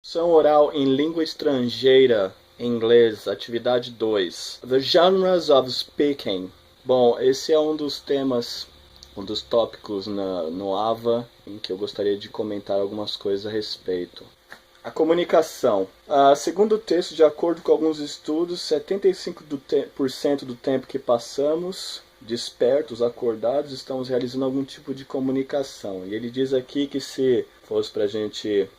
Ação oral em língua estrangeira, em inglês, atividade 2. The genres of speaking. Bom, esse é um dos temas, um dos tópicos no AVA, em que eu gostaria de comentar algumas coisas a respeito. A comunicação. Segundo o texto, de acordo com alguns estudos, 75% do tempo que passamos despertos, acordados, estamos realizando algum tipo de comunicação. E ele diz aqui que se fosse para a gente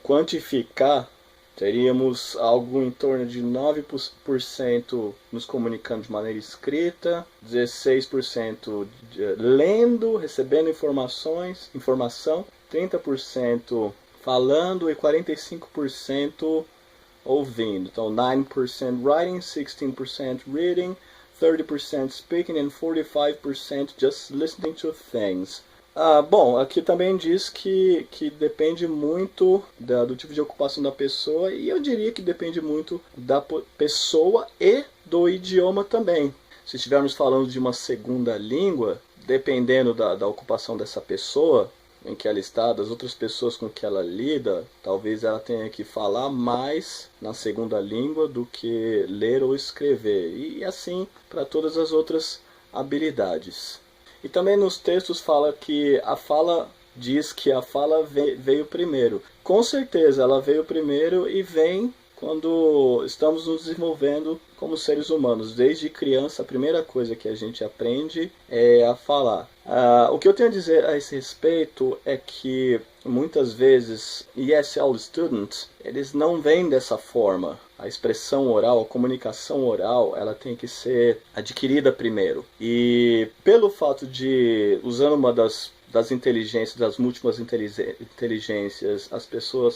quantificar, teríamos algo em torno de 9% nos comunicando de maneira escrita, 16% lendo, recebendo informação, 30% falando e 45% ouvindo. Então, 9% writing, 16% reading, 30% speaking and 45% just listening to things. Bom, aqui também diz que depende muito do tipo de ocupação da pessoa, e eu diria que depende muito da pessoa e do idioma também. Se estivermos falando de uma segunda língua, dependendo da ocupação dessa pessoa, em que ela está, das outras pessoas com que ela lida, talvez ela tenha que falar mais na segunda língua do que ler ou escrever, e assim para todas as outras habilidades. E também nos textos fala que diz que a fala veio primeiro. Com certeza ela veio primeiro e vem quando estamos nos desenvolvendo como seres humanos. Desde criança, a primeira coisa que a gente aprende é a falar. O que eu tenho a dizer a esse respeito é que muitas vezes ESL students, eles não vêm dessa forma. A expressão oral, a comunicação oral, ela tem que ser adquirida primeiro. E pelo fato de, usando uma das inteligências, das múltiplas inteligências,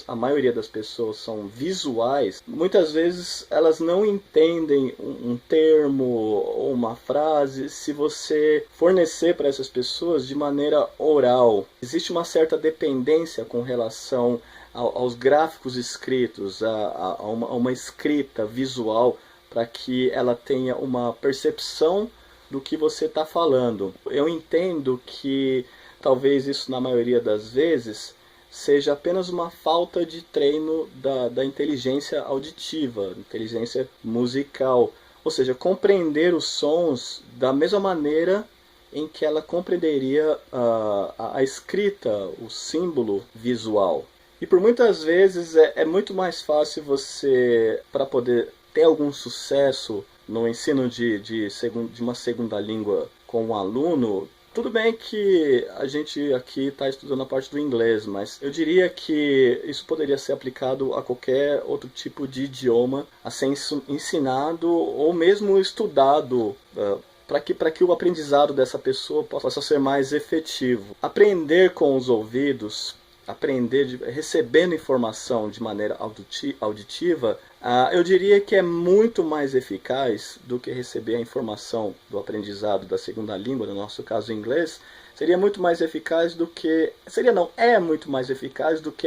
a maioria das pessoas são visuais, muitas vezes elas não entendem um termo ou uma frase se você fornecer para essas pessoas de maneira oral. Existe uma certa dependência com relação aos gráficos escritos, a uma escrita visual, para que ela tenha uma percepção do que você está falando. Eu entendo que talvez isso, na maioria das vezes, seja apenas uma falta de treino da inteligência auditiva, inteligência musical. Ou seja, compreender os sons da mesma maneira em que ela compreenderia a escrita, o símbolo visual. E por muitas vezes é muito mais fácil você, para poder ter algum sucesso no ensino de uma segunda língua com um aluno. Tudo bem que a gente aqui está estudando a parte do inglês, mas eu diria que isso poderia ser aplicado a qualquer outro tipo de idioma a ser ensinado ou mesmo estudado para que o aprendizado dessa pessoa possa ser mais efetivo. Aprender com os ouvidos, recebendo informação de maneira auditiva, eu diria que é muito mais eficaz do que receber a informação do aprendizado da segunda língua, no nosso caso o inglês. É muito mais eficaz do que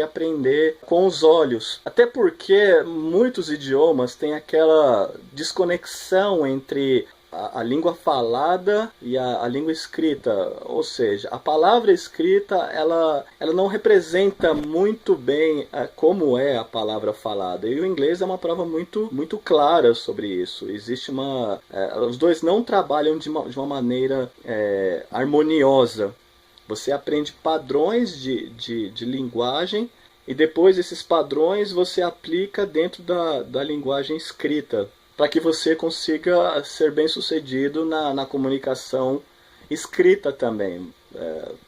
aprender com os olhos. Até porque muitos idiomas têm aquela desconexão entre a língua falada e a língua escrita, ou seja, a palavra escrita ela não representa muito bem como é a palavra falada, e o inglês é uma prova muito clara sobre isso. Existe os dois não trabalham de uma maneira harmoniosa. Você aprende padrões de linguagem e depois esses padrões você aplica dentro da linguagem escrita, para que você consiga ser bem sucedido na comunicação escrita também.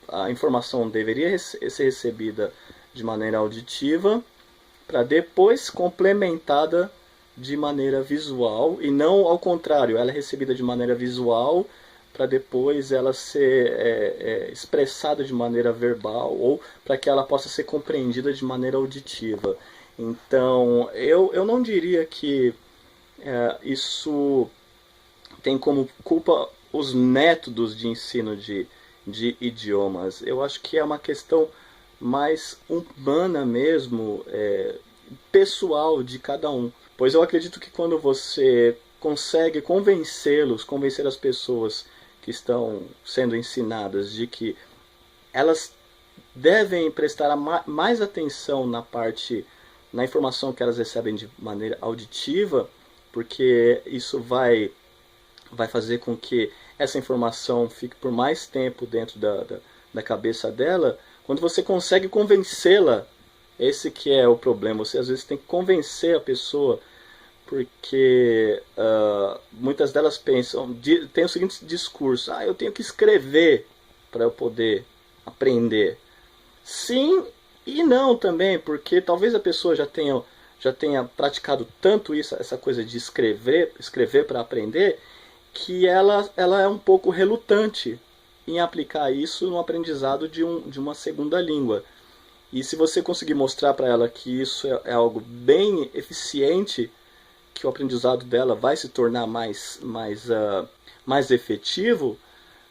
A informação deveria ser recebida de maneira auditiva, para depois complementada de maneira visual, e não ao contrário, ela é recebida de maneira visual, para depois ela ser expressada de maneira verbal, ou para que ela possa ser compreendida de maneira auditiva. Então, eu não diria que isso tem como culpa os métodos de ensino de idiomas. Eu acho que é uma questão mais humana mesmo, pessoal de cada um. Pois eu acredito que quando você consegue convencer as pessoas que estão sendo ensinadas de que elas devem prestar mais atenção na parte na informação que elas recebem de maneira auditiva, porque isso vai fazer com que essa informação fique por mais tempo dentro da cabeça dela. Quando você consegue convencê-la, esse que é o problema. Você às vezes tem que convencer a pessoa, porque muitas delas pensam, tem o seguinte discurso: eu tenho que escrever para eu poder aprender. Sim e não também, porque talvez a pessoa já tenha praticado tanto isso, essa coisa de escrever para aprender, que ela é um pouco relutante em aplicar isso no aprendizado de uma segunda língua. E se você conseguir mostrar para ela que isso é algo bem eficiente, que o aprendizado dela vai se tornar mais efetivo,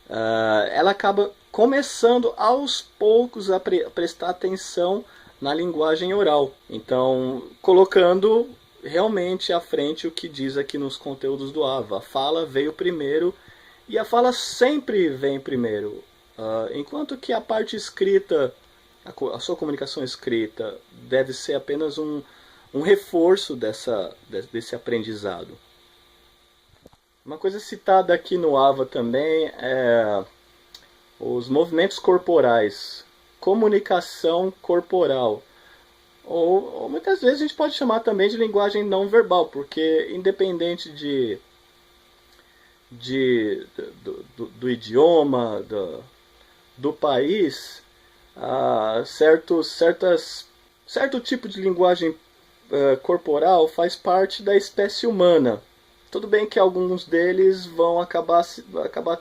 ela acaba começando aos poucos a prestar atenção na linguagem oral. Então, colocando realmente à frente o que diz aqui nos conteúdos do AVA. A fala veio primeiro, e a fala sempre vem primeiro. Enquanto que a parte escrita, a sua comunicação escrita, deve ser apenas um reforço desse aprendizado. Uma coisa citada aqui no AVA também é os movimentos corporais, comunicação corporal. Ou muitas vezes a gente pode chamar também de linguagem não verbal, porque independente do idioma, do país, certo tipo de linguagem corporal faz parte da espécie humana. Tudo bem que alguns deles vão acabar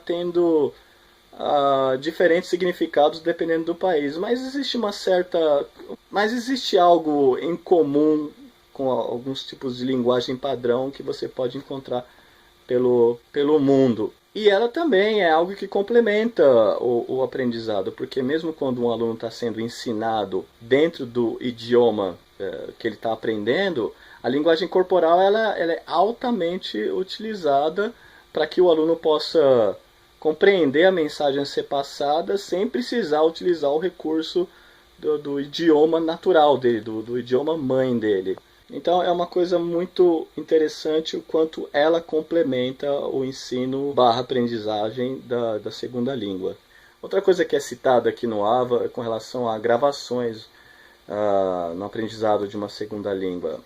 tendo diferentes significados dependendo do país, mas existe algo em comum com alguns tipos de linguagem padrão que você pode encontrar pelo mundo. E ela também é algo que complementa o aprendizado, porque mesmo quando um aluno está sendo ensinado dentro do idioma que ele está aprendendo, a linguagem corporal ela é altamente utilizada para que o aluno possa compreender a mensagem a ser passada sem precisar utilizar o recurso do idioma natural dele, do idioma mãe dele. Então é uma coisa muito interessante o quanto ela complementa o ensino / aprendizagem da segunda língua. Outra coisa que é citada aqui no AVA é com relação a gravações no aprendizado de uma segunda língua.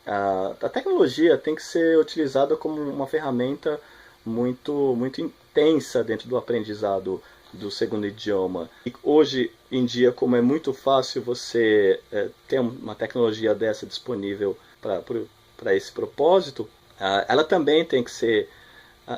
A tecnologia tem que ser utilizada como uma ferramenta muito intensa dentro do aprendizado do segundo idioma. E hoje em dia, como é muito fácil você ter uma tecnologia dessa disponível para esse propósito, ela também tem que ser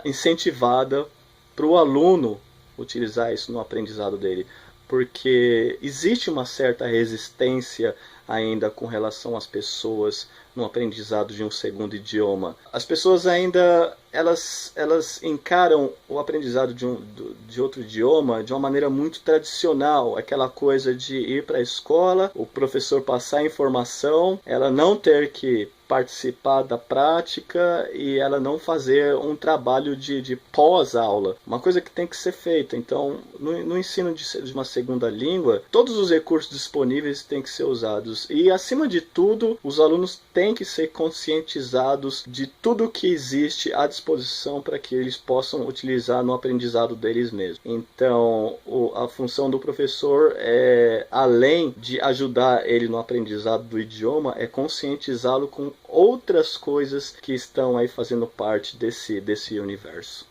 incentivada para o aluno utilizar isso no aprendizado dele, porque existe uma certa resistência ainda com relação às pessoas no aprendizado de um segundo idioma. As pessoas ainda elas encaram o aprendizado de outro idioma de uma maneira muito tradicional, aquela coisa de ir para a escola, o professor passar a informação, ela não ter que participar da prática e ela não fazer um trabalho de pós-aula, uma coisa que tem que ser feita. Então, no ensino de uma segunda língua, todos os recursos disponíveis têm que ser usados e, acima de tudo, os alunos têm que ser conscientizados de tudo que existe à disposição para que eles possam utilizar no aprendizado deles mesmos. Então, a função do professor é, além de ajudar ele no aprendizado do idioma, é conscientizá-lo com outras coisas que estão aí fazendo parte desse universo.